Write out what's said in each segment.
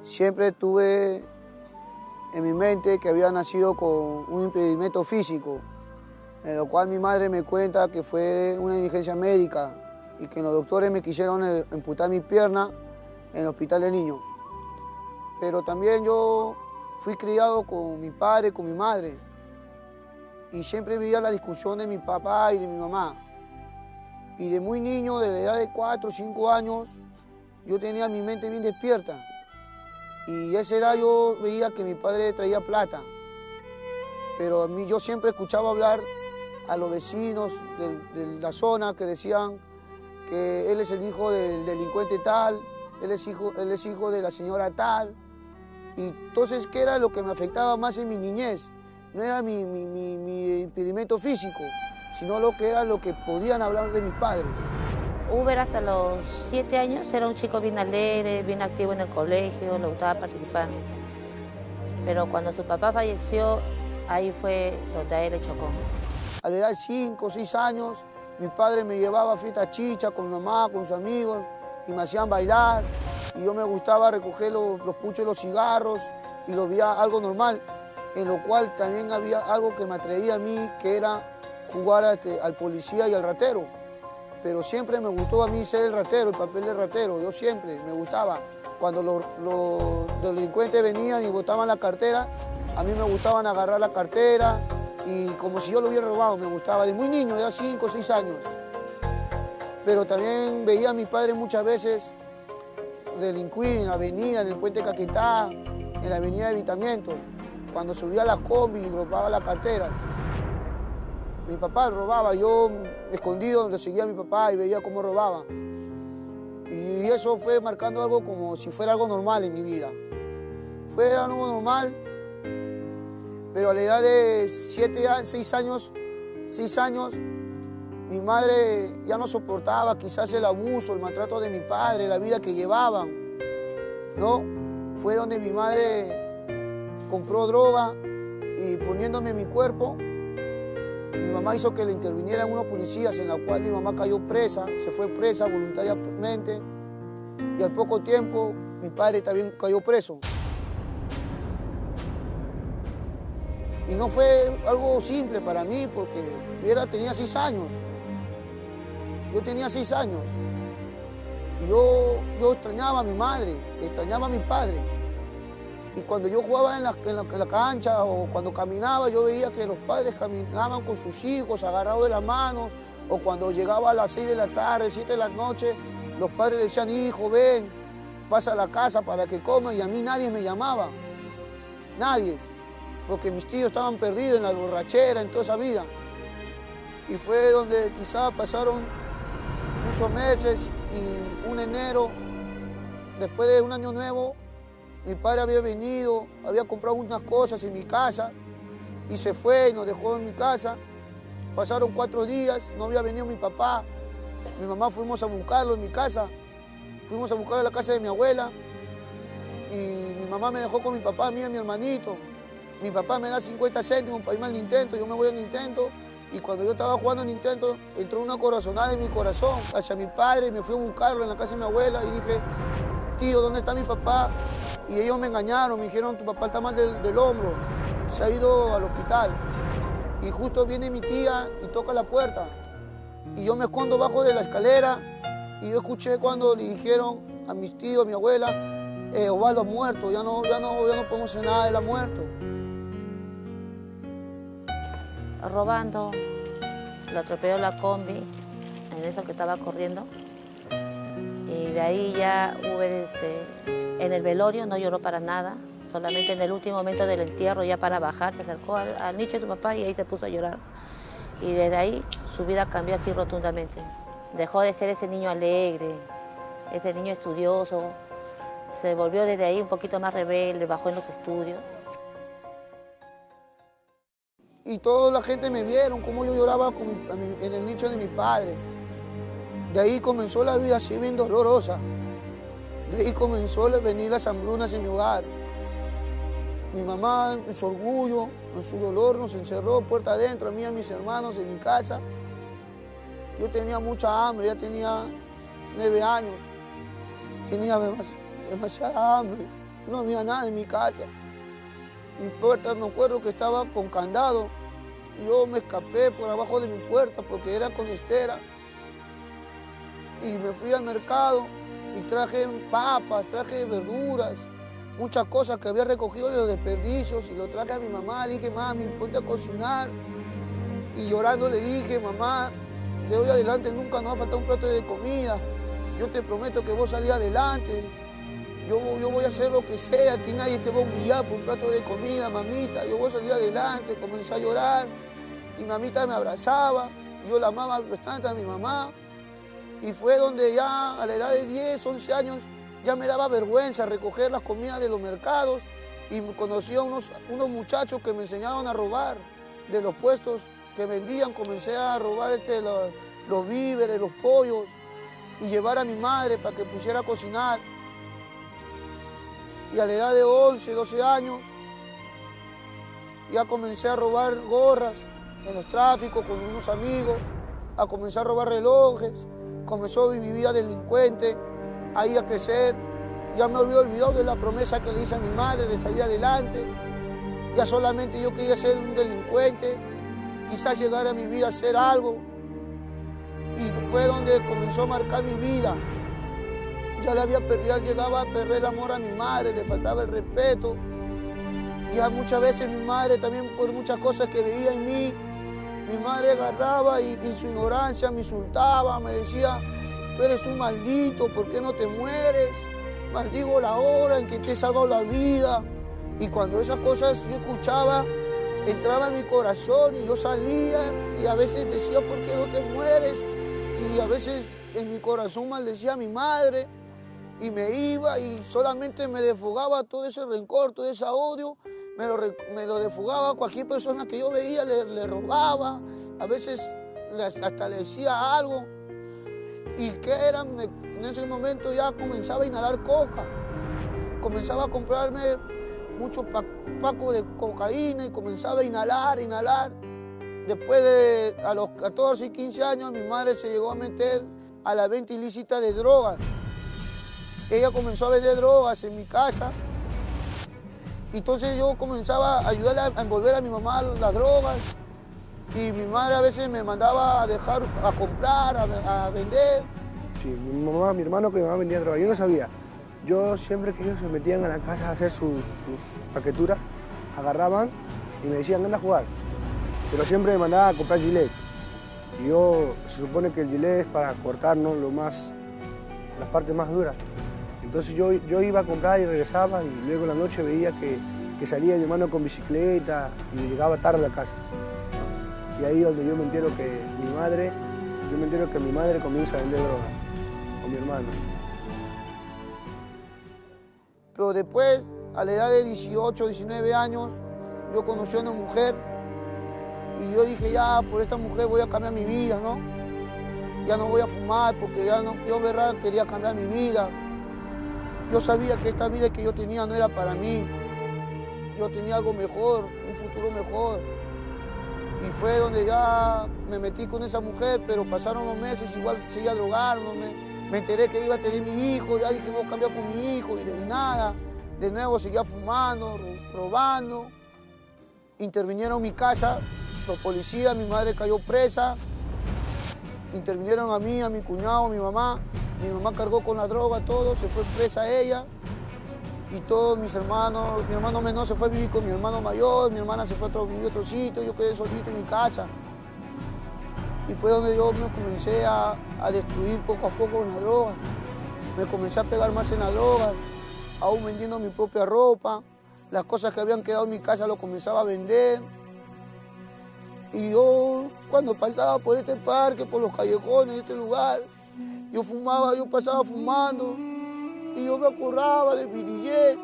Siempre tuve en mi mente que había nacido con un impedimento físico, en lo cual mi madre me cuenta que fue una negligencia médica y que los doctores me quisieron amputar mi pierna en el hospital de niños. Pero también yo fui criado con mi padre, con mi madre, y siempre veía la discusión de mi papá y de mi mamá. Y de muy niño, de la edad de 4 o 5 años, yo tenía mi mente bien despierta. Y a esa edad yo veía que mi padre traía plata. Pero a mí yo siempre escuchaba hablar a los vecinos de la zona que decían que él es el hijo del delincuente tal, él es hijo de la señora tal. Y entonces, ¿qué era lo que me afectaba más en mi niñez? No era mi impedimento físico, sino lo que podían hablar de mis padres. Uber hasta los 7 años era un chico bien alegre, bien activo en el colegio, le gustaba participar. Pero cuando su papá falleció, ahí fue donde a él le chocó. A la edad de 5 o 6 años, mi padre me llevaba a fiestas chicha con mi mamá, con sus amigos, y me hacían bailar. Y yo me gustaba recoger los puchos y los cigarros, y lo veía algo normal, en lo cual también había algo que me atraía a mí, que era jugar al policía y al ratero. Pero siempre me gustó a mí ser el ratero, el papel de ratero, yo siempre me gustaba. Cuando los delincuentes venían y botaban la cartera, a mí me gustaban agarrar la cartera y como si yo lo hubiera robado, me gustaba. De muy niño, ya 5 o 6 años. Pero también veía a mis padres muchas veces delinquir en la avenida, en el puente Caquetá, en la avenida de Evitamiento, cuando subía a las combi y robaba las carteras. Mi papá robaba, yo escondido le seguía a mi papá y veía cómo robaba. Y eso fue marcando algo como si fuera algo normal en mi vida. Fue algo normal, pero a la edad de 6 años, mi madre ya no soportaba quizás el abuso, el maltrato de mi padre, la vida que llevaban, ¿no? Fue donde mi madre compró droga y poniéndome en mi cuerpo, mi mamá hizo que le intervinieran unos policías, en la cual mi mamá cayó presa, se fue presa voluntariamente, y al poco tiempo mi padre también cayó preso. Y no fue algo simple para mí, porque yo tenía 6 años. Yo tenía 6 años. Y yo extrañaba a mi madre, extrañaba a mi padre. Y cuando yo jugaba en la cancha o cuando caminaba, yo veía que los padres caminaban con sus hijos agarrados de las manos, o cuando llegaba a las 6 de la tarde, 7 de la noche, los padres le decían, hijo, ven, pasa a la casa para que coma, y a mí nadie me llamaba, nadie, porque mis tíos estaban perdidos en la borrachera, en toda esa vida. Y fue donde quizás pasaron muchos meses y un enero, después de un año nuevo, mi padre había venido, había comprado unas cosas en mi casa y se fue y nos dejó en mi casa. Pasaron 4 días, no había venido mi papá. Mi mamá fuimos a buscarlo en mi casa. Fuimos a buscarlo en la casa de mi abuela y mi mamá me dejó con mi papá, a mí y a mi hermanito. Mi papá me da 50 céntimos para irme al Nintendo, yo me voy al Nintendo y cuando yo estaba jugando al Nintendo entró una corazonada en mi corazón hacia mi padre y me fui a buscarlo en la casa de mi abuela y dije, tío, ¿dónde está mi papá? Y ellos me engañaron, me dijeron, tu papá está mal del hombro, se ha ido al hospital. Y justo viene mi tía y toca la puerta. Y yo me escondo bajo de la escalera y yo escuché cuando le dijeron a mis tíos, a mi abuela, Osvaldo ha muerto, ya no podemos hacer nada, él ha muerto. Robando, lo atropelló la combi, en eso que estaba corriendo. Y de ahí ya Uber, en el velorio no lloró para nada, solamente en el último momento del entierro, ya para bajar, se acercó al nicho de su papá y ahí se puso a llorar. Y desde ahí su vida cambió así rotundamente. Dejó de ser ese niño alegre, ese niño estudioso, se volvió desde ahí un poquito más rebelde, bajó en los estudios. Y toda la gente me vieron cómo yo lloraba en el nicho de mi padre. De ahí comenzó la vida así bien dolorosa. De ahí comenzó a venir las hambrunas en mi hogar. Mi mamá, en su orgullo, en su dolor, nos encerró puerta adentro, a mí y a mis hermanos en mi casa. Yo tenía mucha hambre, ya tenía 9 años. Tenía demasiada hambre. no había nada en mi casa. Mi puerta, me acuerdo que estaba con candado. Yo me escapé por abajo de mi puerta porque era con estera. Y me fui al mercado y traje papas, traje verduras, muchas cosas que había recogido de los desperdicios y lo traje a mi mamá. Le dije, mami, ponte a cocinar. Y llorando le dije, mamá, de hoy adelante nunca nos va a faltar un plato de comida. Yo te prometo que vos salís adelante. Yo voy a hacer lo que sea, a ti nadie te va a humillar por un plato de comida, mamita. Yo voy a salir adelante, comencé a llorar. Y mamita me abrazaba, yo la amaba bastante a mi mamá. Y fue donde ya a la edad de 10, 11 años, ya me daba vergüenza recoger las comidas de los mercados. Y conocí a unos muchachos que me enseñaron a robar de los puestos que vendían. Comencé a robar los víveres, los pollos, y llevar a mi madre para que pusiera a cocinar. Y a la edad de 11, 12 años, ya comencé a robar gorras en los tráficos con unos amigos, a comenzar a robar relojes. Comenzó mi vida delincuente, ahí a crecer. Ya me había olvidado de la promesa que le hice a mi madre de salir adelante. Ya solamente yo quería ser un delincuente, quizás llegar a mi vida a hacer algo. Y fue donde comenzó a marcar mi vida. Ya llegaba a perder el amor a mi madre, le faltaba el respeto. Ya muchas veces mi madre también, por muchas cosas que veía en mí, mi madre agarraba y en su ignorancia me insultaba, me decía, tú eres un maldito, ¿por qué no te mueres? Maldigo la hora en que te he salvado la vida. Y cuando esas cosas yo escuchaba, entraba en mi corazón y yo salía y a veces decía, ¿por qué no te mueres? Y a veces en mi corazón maldecía a mi madre. Y me iba y solamente me desfogaba todo ese rencor, todo ese odio, me lo desfogaba a cualquier persona que yo veía, le robaba, a veces hasta le decía algo. ¿Y qué era? En ese momento ya comenzaba a inhalar coca, comenzaba a comprarme muchos pacos de cocaína y comenzaba a inhalar. Después a los 14 y 15 años mi madre se llegó a meter a la venta ilícita de drogas. Ella comenzó a vender drogas en mi casa. Entonces yo comenzaba a ayudarle a envolver a mi mamá las drogas. Y mi madre a veces me mandaba a comprar, a vender. Sí, mi hermano que mi mamá vendía drogas. Yo no sabía. Yo siempre que ellos se metían a la casa a hacer sus paqueturas, agarraban y me decían, anda a jugar. Pero siempre me mandaba a comprar Gillette. Y se supone que el Gillette es para cortarnos las partes más duras. Entonces yo iba a comprar y regresaba y luego en la noche veía que salía mi hermano con bicicleta y llegaba tarde a la casa. Y ahí es donde yo me entero que mi madre comienza a vender droga con mi hermano. Pero después, a la edad de 18, 19 años, yo conocí a una mujer y yo dije, ya, por esta mujer voy a cambiar mi vida, ¿no? Ya no voy a fumar porque yo, verdad, quería cambiar mi vida. Yo sabía que esta vida que yo tenía no era para mí. Yo tenía algo mejor, un futuro mejor. Y fue donde ya me metí con esa mujer, pero pasaron los meses, igual seguía drogándome. Me enteré que iba a tener mi hijo, ya dije, voy a cambiar por mi hijo, y de nada. De nuevo seguía fumando, robando. Intervinieron en mi casa, los policías, mi madre cayó presa. Intervinieron a mí, a mi cuñado, a mi mamá. Mi mamá cargó con la droga, todo, se fue presa ella. Y todos mis hermanos, mi hermano menor se fue a vivir con mi hermano mayor, mi hermana se fue a vivir a otro sitio, yo quedé solito en mi casa. Y fue donde yo me comencé a destruir poco a poco en las drogas. Me comencé a pegar más en las drogas, aún vendiendo mi propia ropa. Las cosas que habían quedado en mi casa lo comenzaba a vender. Y yo, cuando pasaba por este parque, por los callejones de este lugar, yo pasaba fumando y yo me acordaba de mi niñez,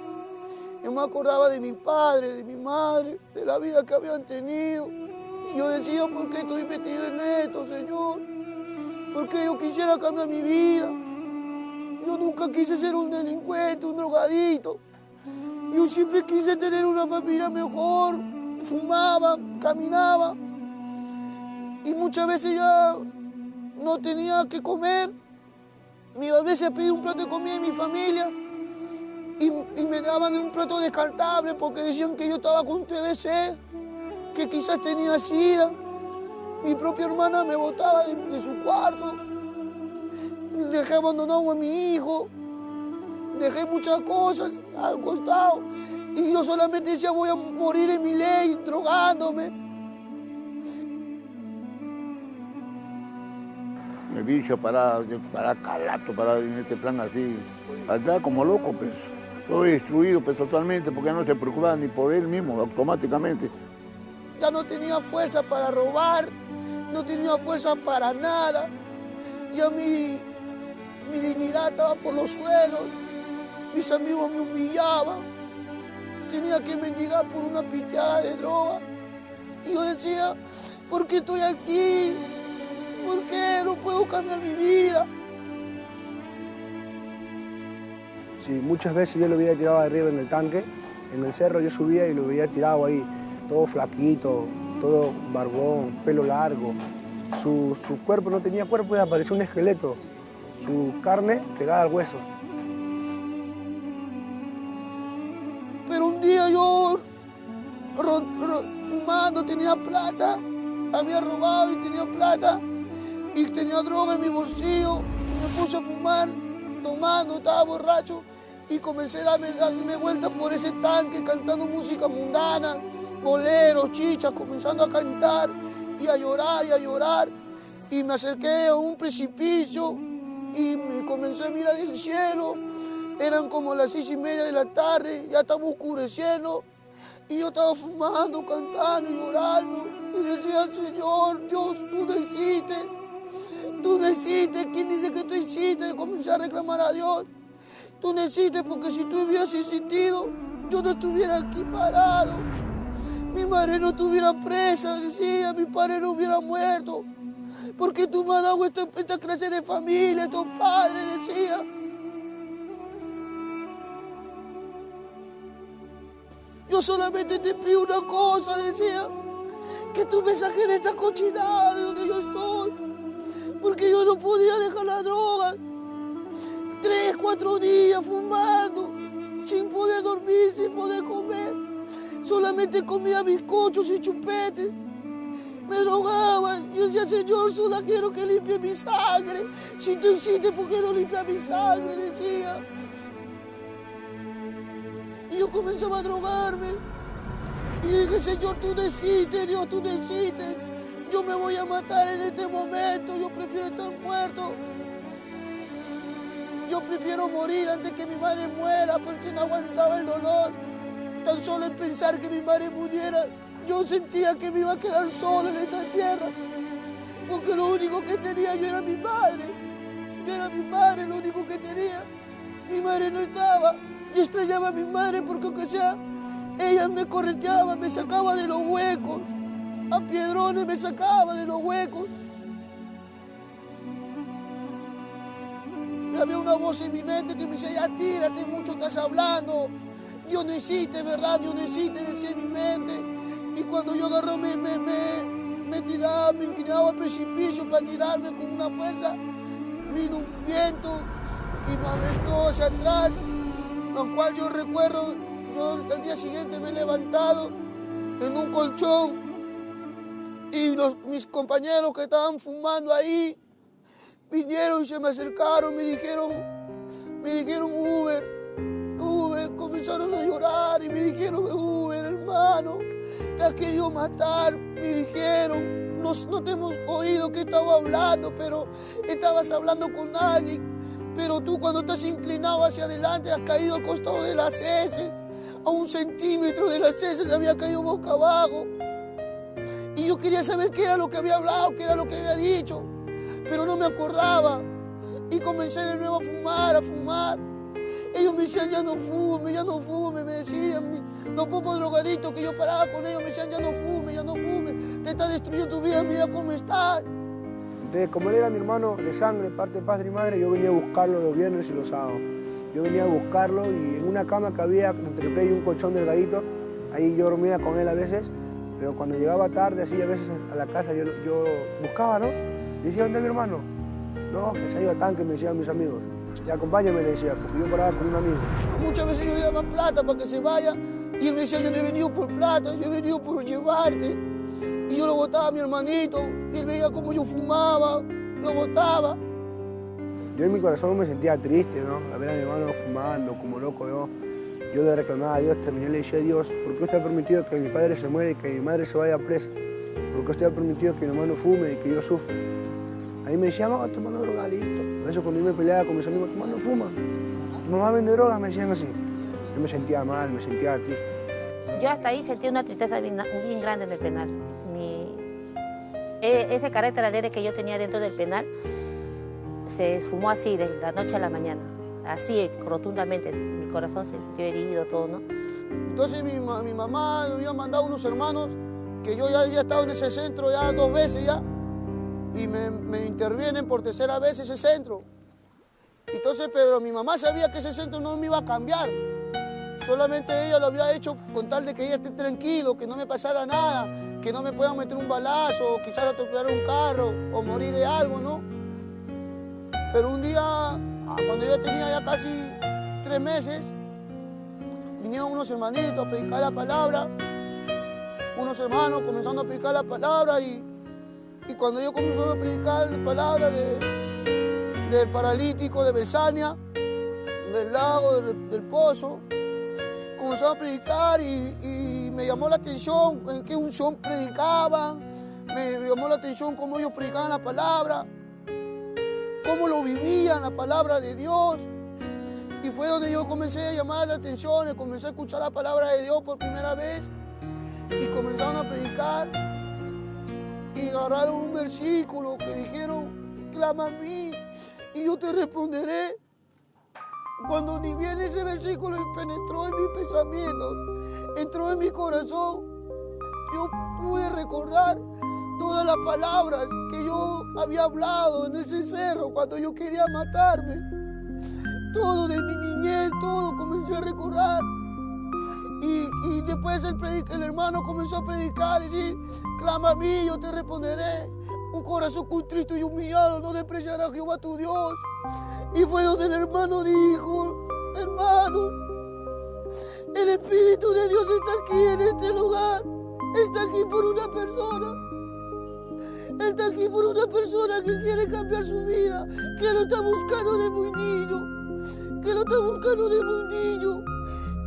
yo me acordaba de mi padre, de mi madre, de la vida que habían tenido. Y yo decía, ¿por qué estoy metido en esto, Señor? ¿Por qué yo quisiera cambiar mi vida? Yo nunca quise ser un delincuente, un drogadito. Yo siempre quise tener una familia mejor, fumaba, caminaba. Y muchas veces ya no tenía que comer. Mi mamá se pidió un plato de comida en mi familia y me daban un plato descartable porque decían que yo estaba con TBC, que quizás tenía SIDA. Mi propia hermana me botaba de su cuarto. Dejé abandonado a mi hijo. Dejé muchas cosas al costado. Y yo solamente decía, voy a morir en mi ley, drogándome. Me bicho para calato, para en este plan así. Andaba como loco, pues. Todo destruido, pues, totalmente, porque no se preocupaba ni por él mismo, automáticamente. Ya no tenía fuerza para robar, no tenía fuerza para nada. Ya mi dignidad estaba por los suelos. Mis amigos me humillaban. Tenía que mendigar por una piteada de droga. Y yo decía, ¿por qué estoy aquí? ¿Por qué no puedo cambiar mi vida? Sí, muchas veces yo lo veía tirado de arriba en el tanque, en el cerro yo subía y lo veía tirado ahí, todo flaquito, todo barbón, pelo largo. Su cuerpo no tenía cuerpo y parecía un esqueleto. Su carne pegada al hueso. Pero un día yo, fumando, tenía plata, había robado y tenía plata, y tenía droga en mi bolsillo, y me puse a fumar, tomando, estaba borracho, y comencé a darme vueltas por ese tanque, cantando música mundana, boleros, chichas, comenzando a cantar, y a llorar, y me acerqué a un precipicio, y me comencé a mirar el cielo. Eran como las 6:30 de la tarde, ya estaba oscureciendo, y yo estaba fumando, cantando y llorando, y decía, Señor, Dios, tú no hiciste, ¿quién dice que tú hiciste? Y comencé a reclamar a Dios, tú no hiciste, porque si tú hubieras existido, yo no estuviera aquí parado, mi madre no estuviera presa, decía, mi padre no hubiera muerto, porque tú me has dado esta clase de familia, estos padres, decía. Yo solamente te pido una cosa, decía, que tú me saques de esta cochinada de donde yo estoy, porque yo no podía dejar la droga. 3, 4 días fumando, sin poder dormir, sin poder comer. Solamente comía bizcochos y chupetes. Me drogaban. Yo decía, Señor, solo quiero que limpie mi sangre. Si tú hiciste, ¿por qué no limpias mi sangre? Decía. Y yo comenzaba a drogarme. Y dije, Señor, tú decides, Dios, tú decides. Yo me voy a matar en este momento. Yo prefiero estar muerto. Yo prefiero morir antes que mi madre muera porque no aguantaba el dolor. Tan solo en pensar que mi madre muriera, yo sentía que me iba a quedar solo en esta tierra. Porque lo único que tenía yo era mi madre. Yo era mi madre, lo único que tenía. Mi madre no estaba. Yo extrañaba a mi madre porque, aunque sea, ella me correteaba, me sacaba de los huecos. A piedrones me sacaba de los huecos. Y había una voz en mi mente que me decía, ya tírate, mucho estás hablando. Dios no existe, ¿verdad? Dios no existe, decía en mi mente. Y cuando yo agarré, me tiraba, me inclinaba al precipicio para tirarme con una fuerza, vino un viento y me aventó hacia atrás, lo cual yo recuerdo, yo al día siguiente me he levantado en un colchón y mis compañeros que estaban fumando ahí vinieron y se me acercaron, me dijeron Uber, comenzaron a llorar y me dijeron, Uber, hermano, te has querido matar, me dijeron, no te hemos oído que estaba hablando, pero estabas hablando con alguien. Pero tú cuando estás inclinado hacia adelante has caído al costado de las heces. A 1 centímetro de las heces había caído boca abajo. Y yo quería saber qué era lo que había hablado, qué era lo que había dicho. Pero no me acordaba. Y comencé de nuevo a fumar. Ellos me decían, ya no fume, me decían. Los pocos drogaditos que yo paraba con ellos me decían, ya no fume. Te está destruyendo tu vida, mira cómo estás. Entonces, como él era mi hermano de sangre, parte de padre y madre, yo venía a buscarlo los viernes y los sábados. Yo venía a buscarlo y en una cama que había entre el play y un colchón delgadito, ahí yo dormía con él a veces, pero cuando llegaba tarde, así a veces a la casa, yo buscaba, ¿no? Y decía, ¿dónde es mi hermano? No, que se ha ido a tanque, me decían mis amigos. Y acompáñame, le decía, porque yo paraba con un amigo. Muchas veces yo le daba plata para que se vaya y él me decía, yo no he venido por plata, yo he venido por llevarte. Y yo lo botaba a mi hermanito y él veía cómo yo fumaba, lo botaba. Yo en mi corazón me sentía triste, ¿no? A ver a mi hermano fumando, como loco yo le reclamaba a Dios, también le decía a Dios, ¿por qué usted ha permitido que mi padre se muera y que mi madre se vaya presa? ¿Por qué usted ha permitido que mi hermano fume y que yo sufra? Ahí me decían, tu hermano drogadicto. Por eso cuando yo me peleaba con mis amigos, tu hermano fuma, tu mamá vende droga, me decían así. Yo me sentía mal, me sentía triste. Yo hasta ahí sentí una tristeza bien grande en el penal. Ese carácter alegre que yo tenía dentro del penal se esfumó así, de la noche a la mañana. Así, rotundamente. Mi corazón se sintió herido, todo, ¿no? Entonces mi mamá me había mandado unos hermanos, que yo ya había estado en ese centro ya 2 veces ya, y me intervienen por 3ª vez ese centro. Entonces, pero mi mamá sabía que ese centro no me iba a cambiar. Solamente ella lo había hecho con tal de que ella esté tranquilo, que no me pasara nada, que no me puedan meter un balazo, o quizás atropellar un carro, o morir de algo, ¿no? Pero un día, cuando yo tenía ya casi 3 meses, vinieron unos hermanitos a predicar la palabra, unos hermanos comenzando a predicar la palabra y cuando yo comencé a predicar la palabra del paralítico de Besania, del lago, del pozo, comenzó a predicar y me llamó la atención en qué unción predicaban, me llamó la atención cómo ellos predicaban la palabra, cómo lo vivían, la palabra de Dios. Y fue donde yo comencé a llamar la atención, comencé a escuchar la palabra de Dios por primera vez y comenzaron a predicar y agarraron un versículo que dijeron, clama a mí y yo te responderé. Cuando ni bien ese versículo penetró en mi pensamiento, entró en mi corazón, yo pude recordar todas las palabras que yo había hablado en ese cerro cuando yo quería matarme. Todo de mi niñez, todo comencé a recordar. Y después el hermano comenzó a predicar y decir, clama a mí, yo te responderé. Un corazón contrito y humillado no despreciará a Jehová tu Dios. Y fue donde el hermano dijo, hermano, el Espíritu de Dios está aquí en este lugar. Está aquí por una persona. Está aquí por una persona que quiere cambiar su vida, que lo está buscando de muy niño. Que lo está buscando de muy niño.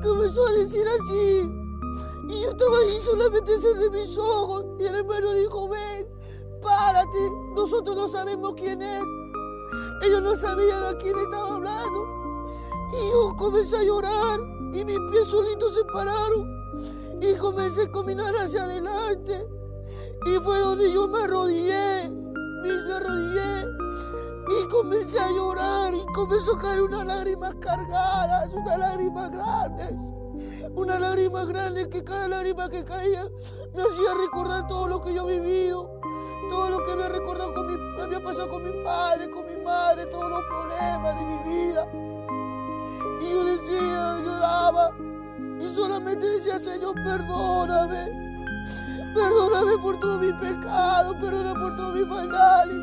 Comenzó a decir así. Y yo estaba ahí solamente cerré mis ojos. Y el hermano dijo, ven, párate. Nosotros no sabemos quién es. Ellos no sabían a quién estaba hablando. Y yo comencé a llorar. Y mis pies solitos se pararon. Y comencé a caminar hacia adelante. Y fue donde yo me arrodillé. Me arrodillé. Y comencé a llorar y comenzó a caer unas lágrimas cargadas, unas lágrimas grandes. Una lágrima grande que cada lágrima que caía me hacía recordar todo lo que yo he vivido, todo lo que había recordado había pasado con mi padre, con mi madre, todos los problemas de mi vida. Y yo decía, lloraba y solamente decía, Señor, perdóname. Perdóname por todo mi pecado, perdóname por todos mis maldades.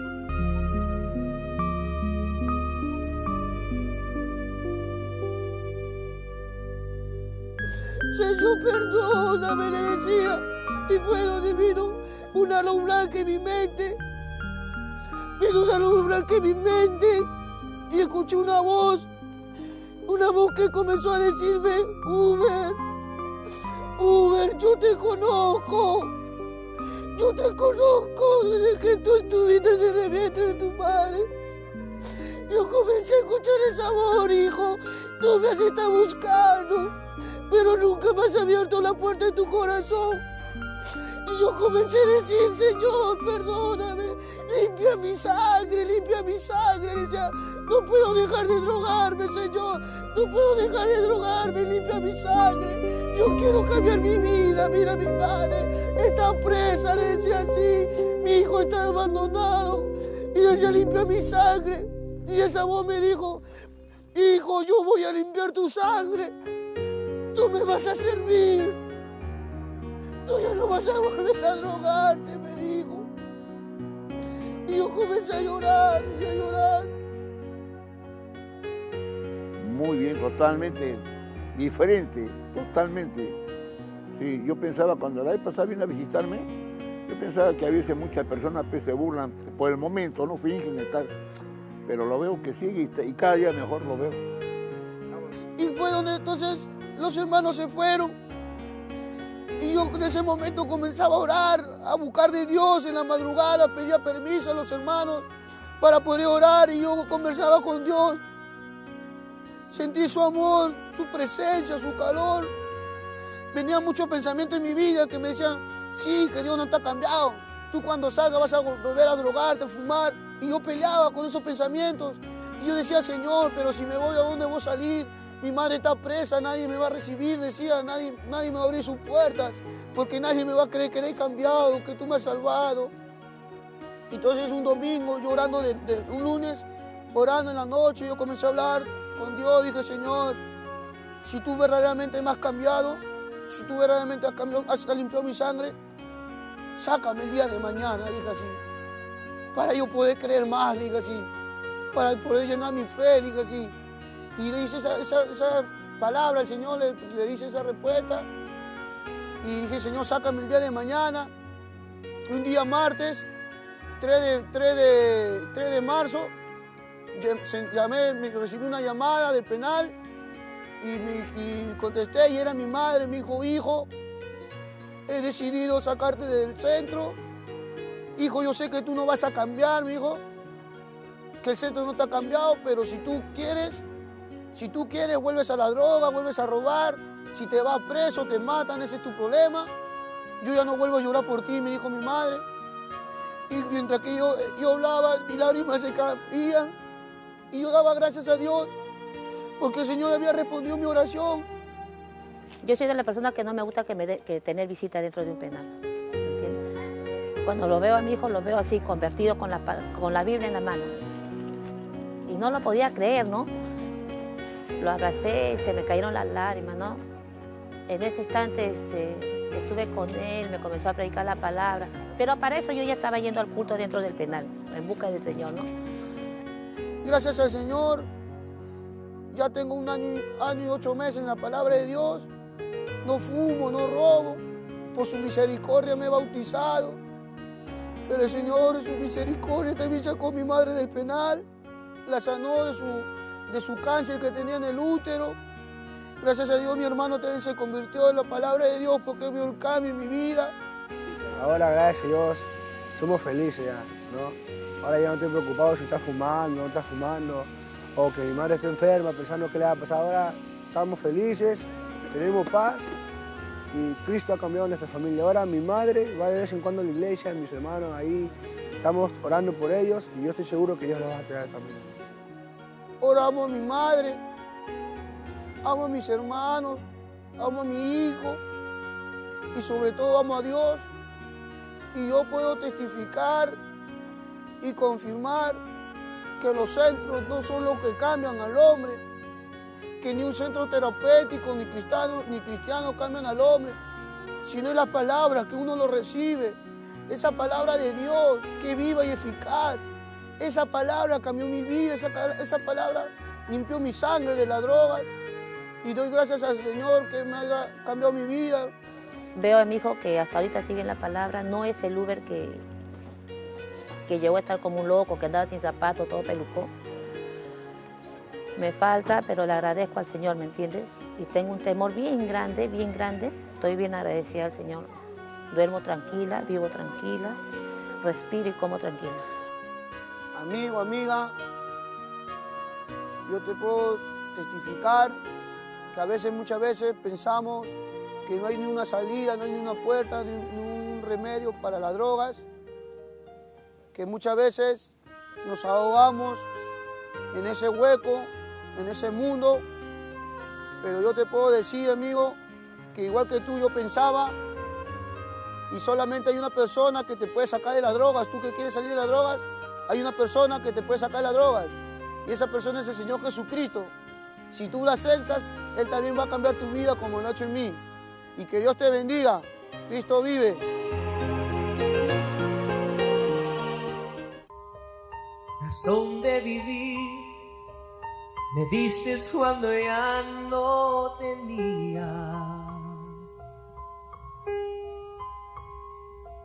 Señor, perdóname, le decía. Y fue donde vino una luz blanca en mi mente. Vino una luz blanca en mi mente. Y escuché una voz que comenzó a decirme, Uber, yo te conozco. Yo te conozco desde que tú estuviste en el vientre de tu madre. Yo comencé a escuchar esa voz, hijo. Tú me has estado buscando, pero nunca me has abierto la puerta de tu corazón. Y yo comencé a decir, Señor, perdóname, limpia mi sangre, limpia mi sangre. Decía, no puedo dejar de drogarme, Señor, no puedo dejar de drogarme, limpia mi sangre. Yo quiero cambiar mi vida, mira mi madre, está presa, le decía así, mi hijo está abandonado. Y decía, limpia mi sangre. Y esa voz me dijo, hijo, yo voy a limpiar tu sangre. Tú me vas a servir. Tú ya no vas a volver a drogarte, me dijo. Y yo comencé a llorar y a llorar. muy bien, totalmente diferente, totalmente. Sí, yo pensaba, cuando la vez pasada vino a visitarme, yo pensaba que a veces muchas personas pues, se burlan por el momento, no fingen estar, pero lo veo que sigue y cada día mejor lo veo. Y fue donde entonces los hermanos se fueron. Y yo en ese momento comenzaba a orar, a buscar de Dios en la madrugada, pedía permiso a los hermanos para poder orar y yo conversaba con Dios. Sentí su amor, su presencia, su calor. Venían muchos pensamientos en mi vida que me decían, sí, que Dios no te ha cambiado. Tú cuando salgas vas a volver a drogarte, a fumar. Y yo peleaba con esos pensamientos. Y yo decía, Señor, pero si me voy, ¿a dónde voy a salir? Mi madre está presa, nadie me va a recibir, decía, nadie me va a abrir sus puertas, porque nadie me va a creer que he cambiado, que tú me has salvado. Entonces un domingo, yo orando un lunes, orando en la noche, yo comencé a hablar con Dios, dije, Señor, si tú verdaderamente me has cambiado, si tú verdaderamente has limpiado mi sangre, sácame el día de mañana, dije así, para yo poder creer más, dije así, para poder llenar mi fe, dije así. Y le hice esa palabra, el Señor le dice esa respuesta. Y dije, Señor, sácame el día de mañana. Un día martes, 3 de marzo, recibí una llamada del penal y contesté y era mi madre, me dijo, hijo, he decidido sacarte del centro. Hijo, yo sé que tú no vas a cambiar, mi hijo, que el centro no te ha cambiado, pero si tú quieres, vuelves a la droga, vuelves a robar. Si te vas preso, te matan, ese es tu problema. Yo ya no vuelvo a llorar por ti, me dijo mi madre. Y mientras que yo hablaba, mis lágrimas se caían. Y yo daba gracias a Dios, porque el Señor había respondido mi oración. Yo soy de la persona que no me gusta que tener visita dentro de un penal. ¿Entiendes? Cuando lo veo a mi hijo, lo veo así, convertido con la Biblia en la mano. Y no lo podía creer, ¿no? Lo abracé y se me cayeron las lágrimas, ¿no? En ese instante estuve con él, me comenzó a predicar la palabra, pero para eso yo ya estaba yendo al culto dentro del penal, en busca del Señor, ¿no? Gracias al Señor, ya tengo 1 año y 8 meses en la palabra de Dios, no fumo, no robo, por su misericordia me he bautizado, pero el Señor en su misericordia también sacó a mi madre del penal, la sanó de su cáncer que tenía en el útero. Gracias a Dios mi hermano también se convirtió en la palabra de Dios porque vio el cambio en mi vida. Ahora, gracias a Dios, somos felices ya, ¿no? Ahora ya no estoy preocupado si está fumando, no está fumando, o que mi madre esté enferma pensando qué le va a pasar. Ahora estamos felices, tenemos paz y Cristo ha cambiado nuestra familia. Ahora mi madre va de vez en cuando a la iglesia, mis hermanos ahí, estamos orando por ellos y yo estoy seguro que Dios los va a traer también. Ahora amo a mi madre, amo a mis hermanos, amo a mi hijo y sobre todo amo a Dios. Y yo puedo testificar y confirmar que los centros no son los que cambian al hombre, que ni un centro terapéutico ni cristiano cambian al hombre, sino es la palabra que uno lo recibe, esa palabra de Dios que es viva y eficaz. Esa palabra cambió mi vida, esa palabra limpió mi sangre de las drogas. Y doy gracias al Señor que me haya cambiado mi vida. Veo a mi hijo que hasta ahorita sigue en la palabra, no es el Uber que llegó a estar como un loco, que andaba sin zapatos, todo pelucón. Me falta, pero le agradezco al Señor, ¿me entiendes? Y tengo un temor bien grande, bien grande. Estoy bien agradecida al Señor. Duermo tranquila, vivo tranquila, respiro y como tranquila. Amigo, amiga, yo te puedo testificar que muchas veces pensamos que no hay ni una salida, no hay ni una puerta, ni un remedio para las drogas, que muchas veces nos ahogamos en ese hueco, en ese mundo, pero yo te puedo decir, amigo, que igual que tú yo pensaba, y solamente hay una persona que te puede sacar de las drogas. Tú que quieres salir de las drogas, hay una persona que te puede sacar de las drogas, y esa persona es el Señor Jesucristo. Si tú la aceptas, Él también va a cambiar tu vida como lo ha hecho en mí. Y que Dios te bendiga. Cristo vive. Razón de vivir, Me diste cuando ya no tenía.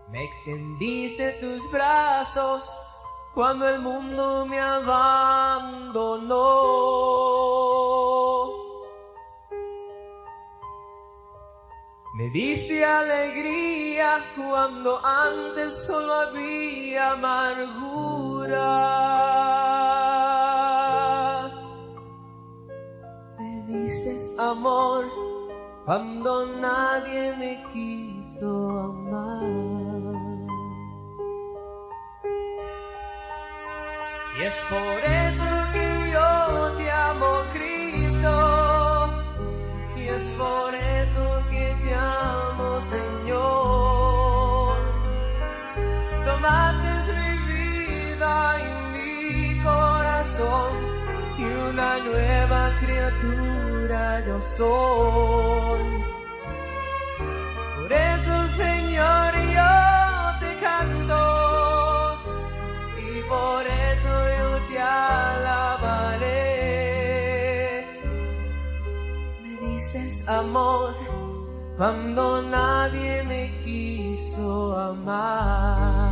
Me extendiste tus brazos cuando el mundo me abandonó. Me diste alegría cuando antes solo había amargura. Me diste amor cuando nadie me quiso amar. Y es por eso que yo te amo, Cristo. Y es por eso que te amo, Señor. Tomaste mi vida y mi corazón, y una nueva criatura yo soy. Por eso, Señor, yo te canto, y por eso yo te alabaré. Me diste amor cuando nadie me quiso amar.